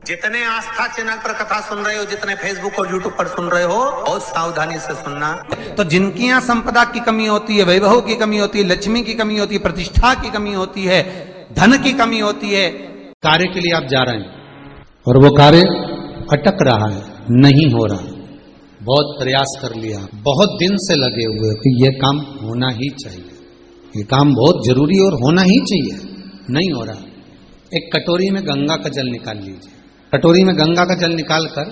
जितने आस्था चैनल पर कथा सुन रहे हो, जितने फेसबुक और यूट्यूब पर सुन रहे हो, बहुत सावधानी से सुनना। तो जिनकी यहाँ संपदा की कमी होती है, वैभव की कमी होती है, लक्ष्मी की कमी होती है, प्रतिष्ठा की कमी होती है, धन की कमी होती है, कार्य के लिए आप जा रहे हैं और वो कार्य अटक रहा है, नहीं हो रहा, बहुत प्रयास कर लिया, बहुत दिन से लगे हुए कि ये काम होना ही चाहिए, ये काम बहुत जरूरी और होना ही चाहिए, नहीं हो रहा। एक कटोरी में गंगा का जल निकाल लीजिए। कटोरी में गंगा का जल निकालकर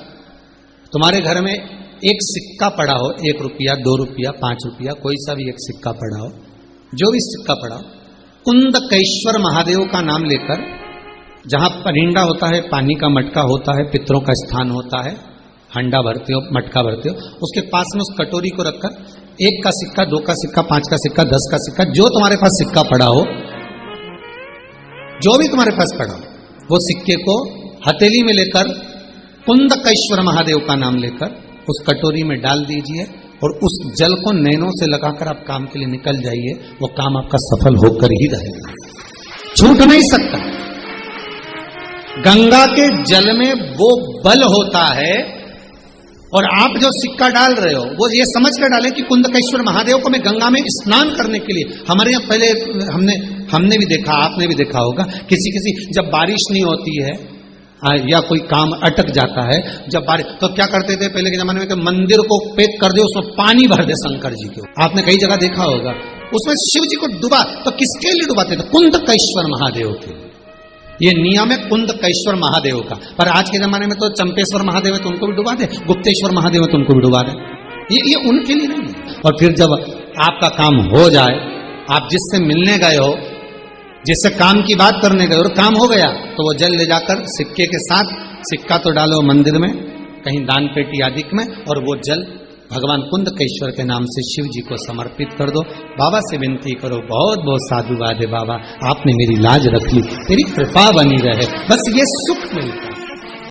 तुम्हारे घर में एक सिक्का पड़ा हो, 1 रुपया, 2 रुपया, 5 रुपया, कोई सा भी एक सिक्का पड़ा हो, जो भी सिक्का पड़ा हो, कुंदकेश्वर महादेव का नाम लेकर, जहां परिंदा होता है, पानी का मटका होता है, पितरों का स्थान होता है, हंडा भरते हो, मटका भरते हो, उसके पास में उस कटोरी को रखकर 1 का सिक्का, 2 का सिक्का, 5 का सिक्का, 10 का सिक्का, जो तुम्हारे पास सिक्का पड़ा हो, जो भी तुम्हारे पास पड़ा हो, वो सिक्के को हथेली में लेकर कुंदकेश्वर महादेव का नाम लेकर उस कटोरी में डाल दीजिए और उस जल को नैनों से लगाकर आप काम के लिए निकल जाइए। वो काम आपका सफल होकर ही रहेगा, छूट नहीं सकता। गंगा के जल में वो बल होता है, और आप जो सिक्का डाल रहे हो वो ये समझ कर डालें कि कुंदकेश्वर महादेव को मैं गंगा में स्नान करने के लिए। हमारे यहाँ पहले हमने भी देखा, आपने भी देखा होगा, किसी जब बारिश नहीं होती है या कोई काम अटक जाता है, जब बारिश, तो क्या करते थे पहले के जमाने में कि मंदिर को पैक कर दे, उसमें पानी भर दे शंकर जी के। आपने कई जगह देखा होगा, उसमें शिव जी को डुबा, तो किसके लिए डुबाते थे? कुंदकेश्वर महादेव के। ये नियम है कुंदकेश्वर महादेव का। पर आज के जमाने में तो चंपेश्वर महादेव है तो उनको भी डुबा दे, गुप्तेश्वर महादेव है तो उनको भी डुबा दे। ये उनके लिए नहीं है। और फिर जब आपका काम हो जाए, आप जिससे मिलने गए हो, जिससे काम की बात करने गए और काम हो गया, तो वो जल ले जाकर सिक्के के साथ, सिक्का तो डालो मंदिर में, कहीं दान पेटी आदि में, और वो जल भगवान कुंदकेश्वर के नाम से शिव जी को समर्पित कर दो। बाबा से विनती करो, बहुत बहुत साधुवाद है बाबा, आपने मेरी लाज रख ली, तेरी कृपा बनी रहे, बस ये सुख मिलता है।